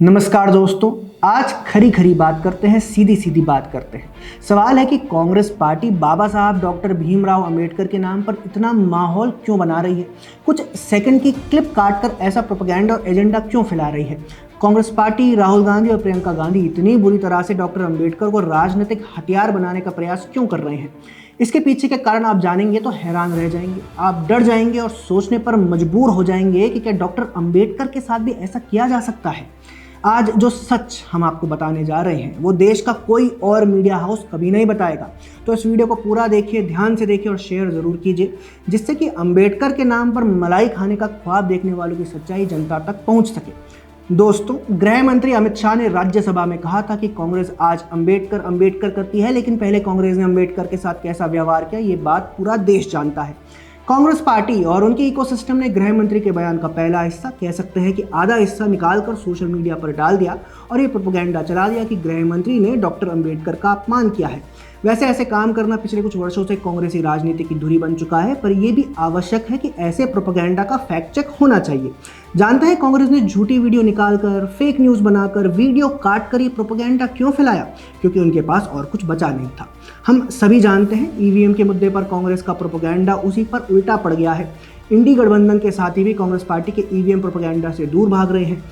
नमस्कार दोस्तों, आज खरी खरी बात करते हैं, सीधी सीधी बात करते हैं। सवाल है कि कांग्रेस पार्टी बाबा साहब डॉक्टर भीमराव अंबेडकर के नाम पर इतना माहौल क्यों बना रही है। कुछ सेकंड की क्लिप काटकर ऐसा प्रोपेगेंडा और एजेंडा क्यों फैला रही है। कांग्रेस पार्टी, राहुल गांधी और प्रियंका गांधी इतनी बुरी तरह से डॉक्टर अंबेडकर को राजनीतिक हथियार बनाने का प्रयास क्यों कर रहे हैं। इसके पीछे के कारण आप जानेंगे तो हैरान रह जाएंगे। आप डर जाएंगे और सोचने पर मजबूर हो जाएंगे कि क्या डॉक्टर अंबेडकर के साथ भी ऐसा किया जा सकता है। आज जो सच हम आपको बताने जा रहे हैं वो देश का कोई और मीडिया हाउस कभी नहीं बताएगा। तो इस वीडियो को पूरा देखिए, ध्यान से देखिए और शेयर ज़रूर कीजिए, जिससे कि अंबेडकर के नाम पर मलाई खाने का ख्वाब देखने वालों की सच्चाई जनता तक पहुंच सके। दोस्तों, गृह मंत्री अमित शाह ने राज्यसभा में कहा था कि कांग्रेस आज अंबेडकर करती है, लेकिन पहले कांग्रेस ने अंबेडकर के साथ कैसा व्यवहार किया ये बात पूरा देश जानता है। कांग्रेस पार्टी और उनके इकोसिस्टम ने गृह मंत्री के बयान का पहला हिस्सा, कह सकते हैं कि आधा हिस्सा, निकालकर सोशल मीडिया पर डाल दिया और ये प्रोपेगेंडा चला दिया कि गृह मंत्री ने डॉक्टर अंबेडकर का अपमान किया है। वैसे ऐसे काम करना पिछले कुछ वर्षों से कांग्रेसी राजनीति की धुरी बन चुका है, पर यह भी आवश्यक है कि ऐसे प्रोपेगेंडा का फैक्ट चेक होना चाहिए। जानते हैं कांग्रेस ने झूठी वीडियो निकालकर, फेक न्यूज़ बनाकर, वीडियो काट कर ये प्रोपेगेंडा क्यों फैलाया? क्योंकि उनके पास और कुछ बचा नहीं था। हम सभी जानते हैं ईवीएम के मुद्दे पर कांग्रेस का प्रोपेगेंडा उसी पर उल्टा पड़ गया है। इंडी गठबंधन के साथी भी कांग्रेस पार्टी के ईवीएम प्रोपेगेंडा से दूर भाग रहे हैं।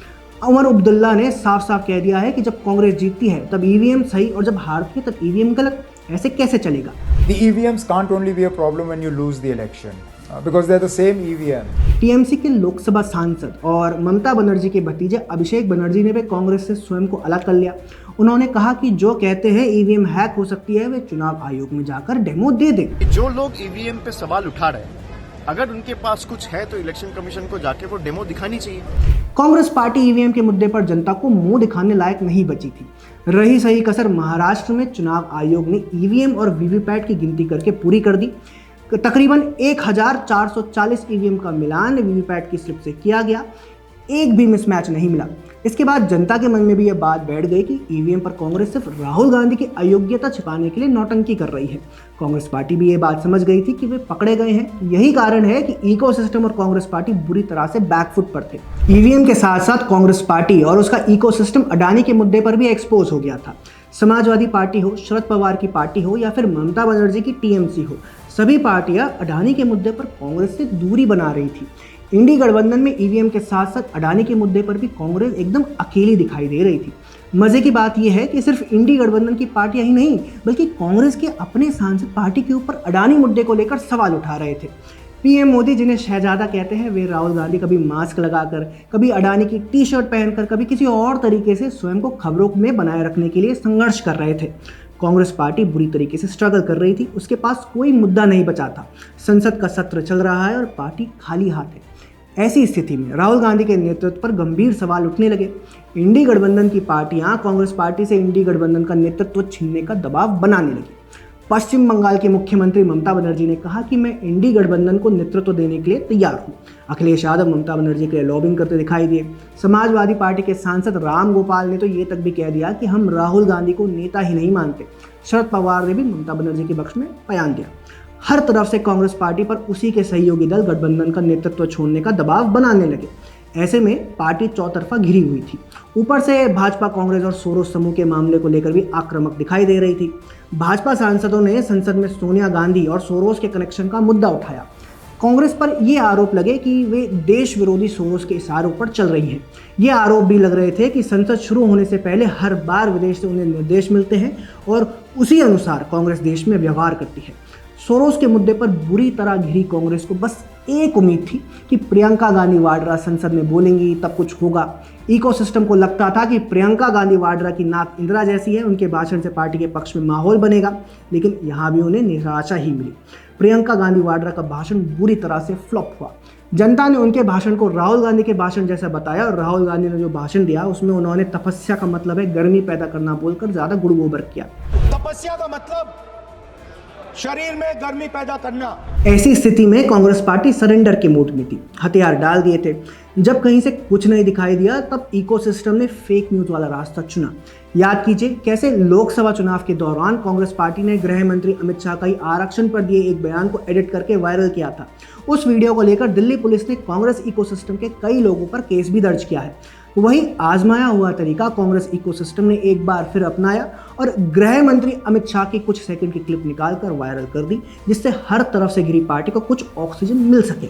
उमर अब्दुल्ला ने साफ साफ कह दिया है कि जब कांग्रेस जीतती है तब ईवीएम सही और जब हारती है तब ईवीएम गलत। ऐसे कैसे चलेगा? The EVMs can't only be a problem when you lose the election because they're the same EVM. TMC के लोकसभा सांसद और ममता बनर्जी के भतीजे अभिषेक बनर्जी ने भी कांग्रेस से स्वयं को अलग कर लिया। उन्होंने कहा कि जो कहते हैं ईवीएम हैक हो सकती है, वे चुनाव आयोग में जाकर डेमो दे दें। जो लोग ईवीएम पे सवाल उठा रहे हैं, अगर उनके पास कुछ है तो इलेक्शन कमीशन को जाके वो डेमो दिखानी चाहिए। कांग्रेस पार्टी ईवीएम के मुद्दे पर जनता को मुंह दिखाने लायक नहीं बची थी। रही सही कसर महाराष्ट्र में चुनाव आयोग ने ईवीएम और वीवीपैट की गिनती करके पूरी कर दी। तकरीबन 1440 ईवीएम का मिलान वीवीपैट की स्लिप से किया गया। एक भी मिसमैच नहीं मिला। इसके बाद जनता के मन में भी यह बात बैठ गई कि ईवीएम पर कांग्रेस सिर्फ राहुल गांधी की अयोग्यता छिपाने के लिए नौटंकी कर रही है। कांग्रेस पार्टी भी ये बात समझ गई थी कि वे पकड़े गए हैं। यही कारण है कि इकोसिस्टम और कांग्रेस पार्टी बुरी तरह से बैकफुट पर थे। ईवीएम के साथ साथ कांग्रेस पार्टी और उसका इकोसिस्टम अडानी के मुद्दे पर भी एक्सपोज हो गया था। समाजवादी पार्टी हो, शरद पवार की पार्टी हो या फिर ममता बनर्जी की टीएमसी हो, सभी पार्टियां अडानी के मुद्दे पर कांग्रेस से दूरी बना रही थी। इंडी गठबंधन में ईवीएम के साथ साथ अडानी के मुद्दे पर भी कांग्रेस एकदम अकेली दिखाई दे रही थी। मजे की बात यह है कि सिर्फ इंडी गठबंधन की पार्टियां ही नहीं, बल्कि कांग्रेस के अपने सांसद पार्टी के ऊपर अडानी मुद्दे को लेकर सवाल उठा रहे थे। पीएम मोदी, जिन्हें शहजादा कहते हैं, वे राहुल गांधी कभी मास्क लगाकर, कभी अडानी की टी शर्ट पहनकर, कभी किसी और तरीके से स्वयं को खबरों में बनाए रखने के लिए संघर्ष कर रहे थे। कांग्रेस पार्टी बुरी तरीके से स्ट्रगल कर रही थी। उसके पास कोई मुद्दा नहीं बचा था। संसद का सत्र चल रहा है और पार्टी खाली हाथ है। ऐसी स्थिति में राहुल गांधी के नेतृत्व पर गंभीर सवाल उठने लगे। इंडी गठबंधन की पार्टियां कांग्रेस पार्टी से इंडी गठबंधन का नेतृत्व छीनने का दबाव बनाने लगी। पश्चिम बंगाल की मुख्यमंत्री ममता बनर्जी ने कहा कि मैं इंडी गठबंधन को नेतृत्व देने के लिए तैयार हूं। अखिलेश यादव ममता बनर्जी के लिए लॉबिंग करते दिखाई दिए। समाजवादी पार्टी के सांसद राम गोपाल ने तो ये तक भी कह दिया कि हम राहुल गांधी को नेता ही नहीं मानते। शरद पवार ने भी ममता बनर्जी के पक्ष में बयान दिया। हर तरफ से कांग्रेस पार्टी पर उसी के सहयोगी दल गठबंधन का नेतृत्व छोड़ने का दबाव बनाने लगे। ऐसे में पार्टी चौतरफा घिरी हुई थी। ऊपर से भाजपा, कांग्रेस और सोरोस समूह के मामले को लेकर भी आक्रामक दिखाई दे रही थी। भाजपा सांसदों ने संसद में सोनिया गांधी और सोरोस के कनेक्शन का मुद्दा उठाया। कांग्रेस पर यह आरोप लगे कि वे देश विरोधी सोच के इशारों पर चल रही हैं। ये आरोप भी लग रहे थे कि संसद शुरू होने से पहले हर बार विदेश से उन्हें निर्देश मिलते हैं और उसी अनुसार कांग्रेस देश में व्यवहार करती है। सोरोस के मुद्दे पर बुरी तरह घिरी कांग्रेस को बस एक उम्मीद थी कि प्रियंका गांधी वाड्रा संसद में बोलेंगी तब कुछ होगा। इकोसिस्टम को लगता था कि प्रियंका गांधी वाड्रा की नाक इंदिरा जैसी है, उनके भाषण से पार्टी के पक्ष में माहौल बनेगा, लेकिन यहाँ भी उन्हें निराशा ही मिली। प्रियंका गांधी वाड्रा का भाषण बुरी तरह से फ्लॉप हुआ। जनता ने उनके भाषण को राहुल गांधी के भाषण जैसा बताया और राहुल गांधी ने जो भाषण दिया उसमें उन्होंने तपस्या का मतलब है गर्मी पैदा करना बोलकर ज्यादा गुड़ गोबर किया। तपस्या का मतलब शरीर में गर्मी पैदा करना। ऐसी स्थिति में कांग्रेस पार्टी सरेंडर के मूड में थी। हथियार डाल दिए थे। जब कहीं से कुछ नहीं दिखाई दिया तब इकोसिस्टम ने फेक न्यूज वाला रास्ता चुना। याद कीजिए कैसे लोकसभा चुनाव के दौरान कांग्रेस पार्टी ने गृह मंत्री अमित शाह का ही आरक्षण पर दिए एक बयान को एडिट करके वायरल किया था। उस वीडियो को लेकर दिल्ली पुलिस ने कांग्रेस इकोसिस्टम के कई लोगों पर केस भी दर्ज किया है। वही आजमाया हुआ तरीका कांग्रेस इकोसिस्टम ने एक बार फिर अपनाया और गृह मंत्री अमित शाह की कुछ सेकंड की क्लिप निकालकर वायरल कर दी, जिससे हर तरफ से घिरी पार्टी को कुछ ऑक्सीजन मिल सके।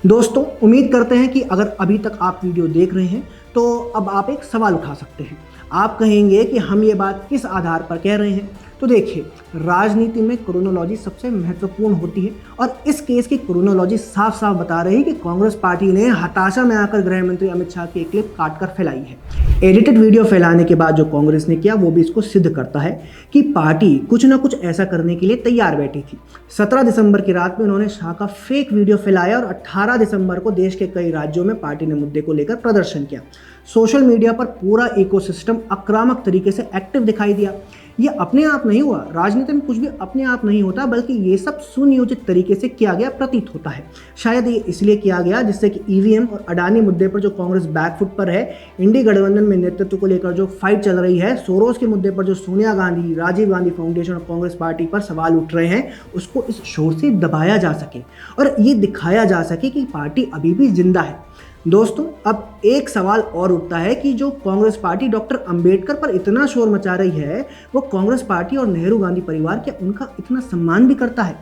दोस्तों, उम्मीद करते हैं कि अगर अभी तक आप वीडियो देख रहे हैं तो अब आप एक सवाल उठा सकते हैं। आप कहेंगे कि हम ये बात किस आधार पर कह रहे हैं। तो देखिए, राजनीति में क्रोनोलॉजी सबसे महत्वपूर्ण होती है और इस केस की क्रोनोलॉजी साफ साफ बता रही है कि कांग्रेस पार्टी ने हताशा में आकर गृह मंत्री अमित शाह की एक क्लिप काटकर फैलाई है। एडिटेड वीडियो फैलाने के बाद जो कांग्रेस ने किया वो भी इसको सिद्ध करता है कि पार्टी कुछ ना कुछ ऐसा करने के लिए तैयार बैठी थी। 17 दिसंबर की रात में उन्होंने शाह का फेक वीडियो फैलाया और 18 दिसंबर को देश के कई राज्यों में पार्टी ने मुद्दे को लेकर प्रदर्शन किया। सोशल मीडिया पर पूरा इकोसिस्टम आक्रामक तरीके से एक्टिव दिखाई दिया। ये अपने आप नहीं हुआ, राजनीति में कुछ भी अपने आप नहीं होता, बल्कि ये सब सुनियोजित तरीके से किया गया प्रतीत होता है। शायद ये इसलिए किया गया जिससे कि ईवीएम और अडानी मुद्दे पर जो कांग्रेस बैकफुट पर है, इंडी गठबंधन में नेतृत्व को लेकर जो फाइट चल रही है, सोरोस के मुद्दे पर जो सोनिया गांधी, राजीव गांधी फाउंडेशन और कांग्रेस पार्टी पर सवाल उठ रहे हैं, उसको इस शोर से दबाया जा सके और ये दिखाया जा सके कि पार्टी अभी भी जिंदा है। दोस्तों, अब एक सवाल और उठता है कि जो कांग्रेस पार्टी डॉक्टर अंबेडकर पर इतना शोर मचा रही है, वो कांग्रेस पार्टी और नेहरू गांधी परिवार क्या उनका इतना सम्मान भी करता है?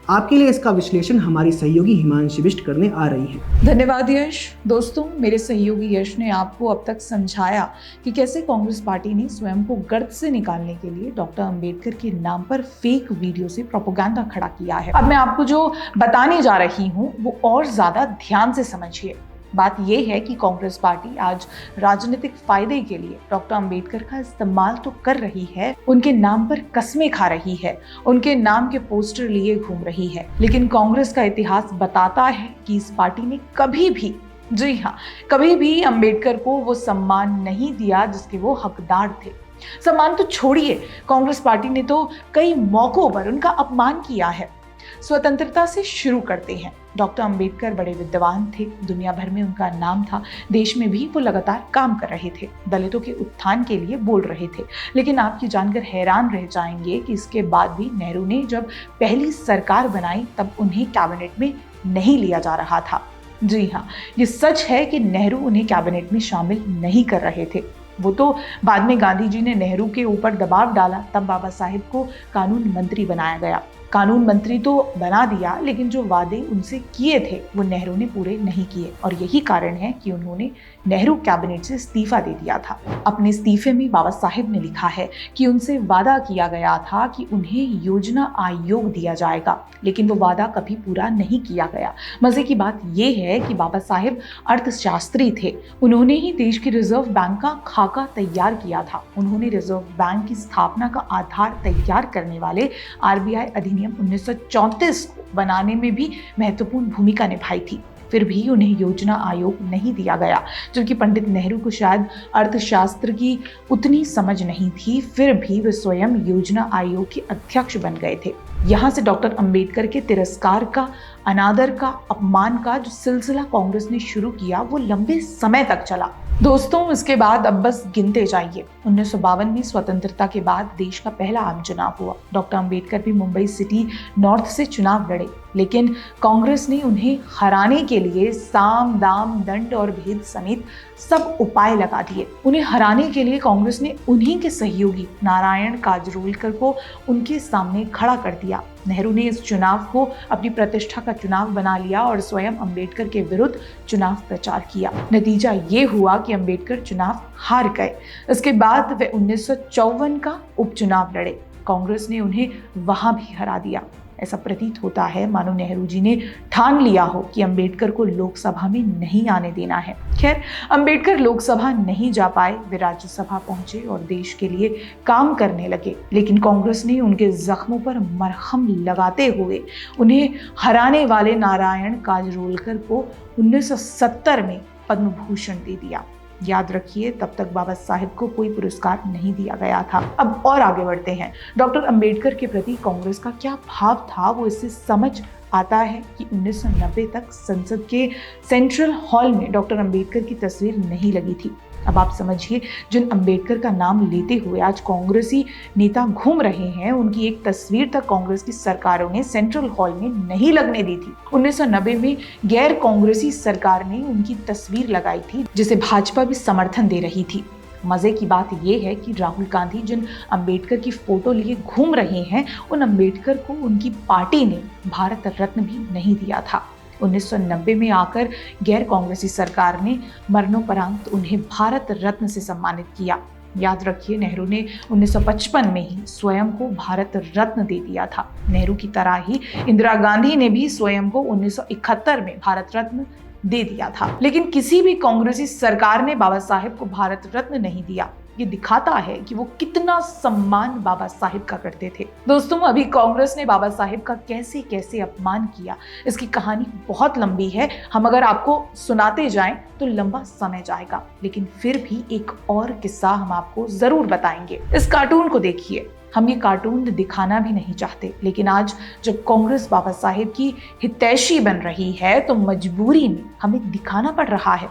आपके लिए इसका विश्लेषण हमारी सहयोगी हिमांशी बिष्ट करने आ रही है। धन्यवाद यश। दोस्तों, मेरे सहयोगी यश ने आपको अब तक समझाया कि कैसे कांग्रेस पार्टी ने स्वयं को गर्त से निकालने के लिए डॉक्टर अंबेडकर के नाम पर फेक वीडियो से प्रोपेगेंडा खड़ा किया है। अब मैं आपको जो बताने जा रही हूँ वो और ज्यादा ध्यान से समझिए। बात यह है कि कांग्रेस पार्टी आज राजनीतिक फायदे के लिए डॉक्टर अंबेडकर का इस्तेमाल तो कर रही है, उनके नाम पर कस्में खा रही है, उनके नाम के पोस्टर लिए घूम रही है, लेकिन कांग्रेस का इतिहास बताता है कि इस पार्टी ने कभी भी, जी हाँ, कभी भी अंबेडकर को वो सम्मान नहीं दिया जिसके वो हकदार थे। सम्मान तो छोड़िए, कांग्रेस पार्टी ने तो कई मौकों पर उनका अपमान किया है। स्वतंत्रता से शुरू करते हैं। डॉक्टर अंबेडकर बड़े विद्वान थे, दुनिया भर में उनका नाम था, देश में भी वो लगातार काम कर रहे थे, दलितों के उत्थान के लिए बोल रहे थे। लेकिन आप ये जानकर हैरान रह जाएंगे कि इसके बाद भी नेहरू ने जब पहली सरकार बनाई तब उन्हें कैबिनेट में नहीं लिया जा रहा था। जी हाँ, ये सच है कि नेहरू उन्हें कैबिनेट में शामिल नहीं कर रहे थे। वो तो बाद में गांधी जी ने नेहरू के ऊपर दबाव डाला, तब बाबा साहेब को कानून मंत्री बनाया गया। कानून मंत्री तो बना दिया, लेकिन जो वादे उनसे किए थे वो नेहरू ने पूरे नहीं किए और यही कारण है कि उन्होंने नेहरू कैबिनेट से इस्तीफा दे दिया था। अपने इस्तीफे में बाबा साहेब ने लिखा है कि उनसे वादा किया गया था कि उन्हें योजना आयोग दिया जाएगा, लेकिन वो वादा कभी पूरा नहीं किया गया। मजे की बात यह है कि बाबा साहेब अर्थशास्त्री थे, उन्होंने ही देश के रिजर्व बैंक का खाका तैयार किया था। उन्होंने रिजर्व बैंक की स्थापना का आधार तैयार करने वाले आरबीआई अधिनियम 1934 को बनाने में भी महत्वपूर्ण भूमिका निभाई थी। फिर भी उन्हें योजना आयोग नहीं दिया गया, जबकि पंडित नेहरू को शायद अर्थशास्त्र की उतनी समझ नहीं थी, फिर भी वे स्वयं योजना आयोग के अध्यक्ष बन गए थे। यहाँ से डॉक्टर अंबेडकर के तिरस्कार का, अनादर का, अपमान का जो सिलसिला कांग्रेस ने शुरू किया वो लंबे समय तक चला। दोस्तों, इसके बाद अब बस गिनते जाइए। 1952 में स्वतंत्रता के बाद देश का पहला आम चुनाव हुआ। डॉक्टर अंबेडकर भी मुंबई सिटी नॉर्थ से चुनाव लड़े, लेकिन कांग्रेस ने उन्हें हराने के लिए साम, दाम, दंड और भेद समेत सब उपाय लगा दिए। उन्हें हराने के लिए कांग्रेस ने उन्हीं के सहयोगी नारायण काजरोलकर को उनके सामने खड़ा कर दिया। नेहरू ने इस चुनाव को अपनी प्रतिष्ठा का चुनाव बना लिया और स्वयं अंबेडकर के विरुद्ध चुनाव प्रचार किया। नतीजा ये हुआ कि अंबेडकर चुनाव हार गए। इसके बाद वे 1954 का उपचुनाव लड़े। कांग्रेस ने उन्हें वहां भी हरा दिया। ऐसा प्रतीत होता है मानो नेहरू जी ने ठान लिया हो कि अंबेडकर को लोकसभा में नहीं आने देना है। खैर, अंबेडकर लोकसभा नहीं जा पाए, वे राज्यसभा पहुंचे और देश के लिए काम करने लगे। लेकिन कांग्रेस ने उनके जख्मों पर मरहम लगाते हुए उन्हें हराने वाले नारायण काजरोलकर को 1970 में पद्म भूषण दे दिया। याद रखिए, तब तक बाबा साहेब को कोई पुरस्कार नहीं दिया गया था। अब और आगे बढ़ते हैं। डॉक्टर अंबेडकर के प्रति कांग्रेस का क्या भाव था वो इससे समझ आता है कि 1990 तक संसद के सेंट्रल हॉल में डॉक्टर अंबेडकर की तस्वीर नहीं लगी थी। अब आप समझिए, जिन अंबेडकर का नाम लेते हुए आज कांग्रेसी नेता घूम रहे हैं, उनकी एक तस्वीर तक कांग्रेस की सरकारों ने सेंट्रल हॉल में नहीं लगने दी थी। 1990 में गैर कांग्रेसी सरकार ने उनकी तस्वीर लगाई थी, जिसे भाजपा भी समर्थन दे रही थी। मजे की बात यह है कि राहुल गांधी जिन अंबेडकर की फोटो लिए घूम रहे हैं, उन अंबेडकर को उनकी पार्टी ने भारत रत्न भी नहीं दिया था। 1990 में आकर गैर कांग्रेसी सरकार ने मरणोपरांत उन्हें भारत रत्न से सम्मानित किया। याद रखिए, नेहरू ने 1955 में ही स्वयं को भारत रत्न दे दिया था। नेहरू की तरह ही इंदिरा गांधी ने भी स्वयं को 1971 में भारत रत्न दे दिया था, लेकिन किसी भी कांग्रेसी सरकार ने बाबा साहेब को भारत रत्न नहीं दिया। ये दिखाता है कि वो कितना सम्मान बाबा साहेब का करते थे। दोस्तों, अभी कांग्रेस ने बाबा साहेब का कैसे कैसे अपमान किया, इसकी कहानी बहुत लंबी है। हम अगर आपको सुनाते जाएं तो लंबा समय जाएगा, लेकिन फिर भी एक और किस्सा हम आपको जरूर बताएंगे। इस कार्टून को देखिए। हम ये कार्टून दिखाना भी नहीं चाहते, लेकिन आज जब कांग्रेस बाबा साहेब की हितैषी बन रही है तो मजबूरी में हमें दिखाना पड़ रहा है।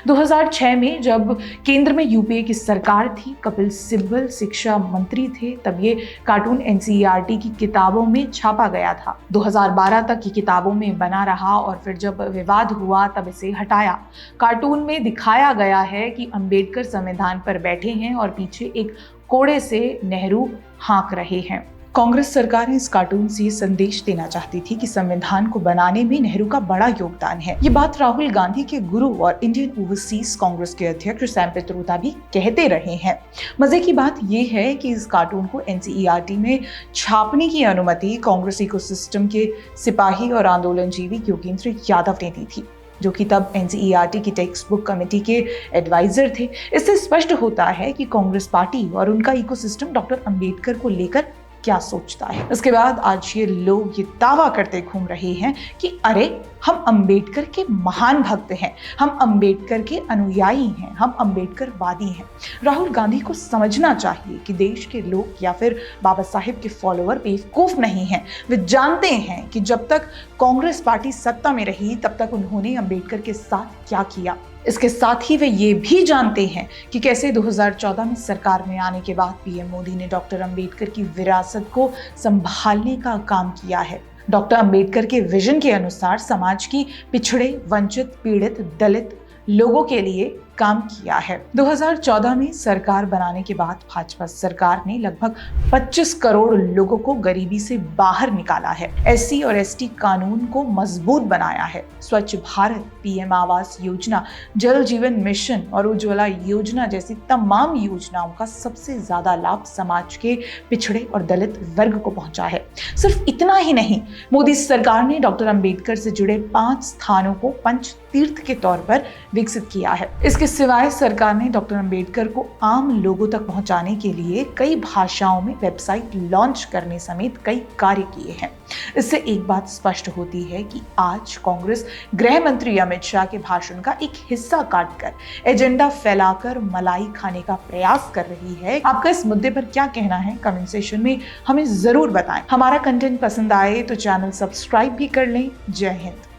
2006 में जब केंद्र में यूपीए की सरकार थी, कपिल सिब्बल शिक्षा मंत्री थे, तब ये कार्टून एनसीईआरटी की किताबों में छापा गया था। 2012 तक ये किताबों में बना रहा और फिर जब विवाद हुआ तब इसे हटाया। कार्टून में दिखाया गया है कि अंबेडकर संविधान पर बैठे हैं और पीछे एक कोड़े से नेहरू हाँक रहे हैं। कांग्रेस सरकार इस कार्टून से संदेश देना चाहती थी कि संविधान को बनाने में नेहरू का बड़ा योगदान है। ये बात राहुल गांधी के गुरु और इंडियन ओवरसीज कांग्रेस के अध्यक्ष सैम पित्रोदा भी कहते रहे हैं। मजे की बात यह है कि इस कार्टून को एनसीईआरटी में छापने की अनुमति कांग्रेस इकोसिस्टम के सिपाही और आंदोलनजीवी योगेंद्र यादव ने दी थी, जो कि तब एनसीईआरटी की टेक्स्ट बुक कमेटी के एडवाइजर थे। इससे स्पष्ट होता है कि कांग्रेस पार्टी और उनका इकोसिस्टम डॉक्टर अंबेडकर को लेकर क्या सोचता है। इसके बाद आज ये लोग ये दावा करते घूम रहे हैं कि अरे हम अंबेडकर के महान भक्त हैं, हम अंबेडकर के अनुयायी हैं, हम अंबेडकरवादी हैं। राहुल गांधी को समझना चाहिए कि देश के लोग या फिर बाबा साहेब के फॉलोअर बेवकूफ नहीं हैं। वे जानते हैं कि जब तक कांग्रेस पार्टी सत्ता में रही तब तक उन्होंने अंबेडकर के साथ क्या किया। इसके साथ ही वे ये भी जानते हैं कि कैसे 2014 में सरकार में आने के बाद पीएम मोदी ने डॉक्टर अंबेडकर की विरासत को संभालने का काम किया है। डॉक्टर अंबेडकर के विजन के अनुसार समाज की पिछड़े, वंचित, पीड़ित, दलित लोगों के लिए काम किया है। 2014 में सरकार बनाने के बाद भाजपा सरकार ने लगभग 25 करोड़ लोगों को गरीबी से बाहर निकाला है। एससी और एसटी कानून को मजबूत बनाया है। स्वच्छ भारत, पीएम आवास योजना, जल जीवन मिशन और उज्ज्वला योजना जैसी तमाम योजनाओं का सबसे ज्यादा लाभ समाज के पिछड़े और दलित वर्ग को पहुंचा है। सिर्फ इतना ही नहीं, मोदी सरकार ने डॉक्टर अंबेडकर से जुड़े 5 स्थानों को पंच तीर्थ के तौर पर विकसित किया है। इसके सिवाय सरकार ने डॉक्टर अंबेडकर को आम लोगों तक पहुंचाने के लिए कई भाषाओं में वेबसाइट लॉन्च करने समेत कई कार्य किए हैं। इससे एक बात स्पष्ट होती है कि आज कांग्रेस गृह मंत्री अमित शाह के भाषण का एक हिस्सा काटकर एजेंडा फैलाकर मलाई खाने का प्रयास कर रही है। आपका इस मुद्दे पर क्या कहना है, कमेंट सेक्शन में हमें जरूर बताएं। हमारा कंटेंट पसंद आए तो चैनल सब्सक्राइब भी कर लें। जय हिंद।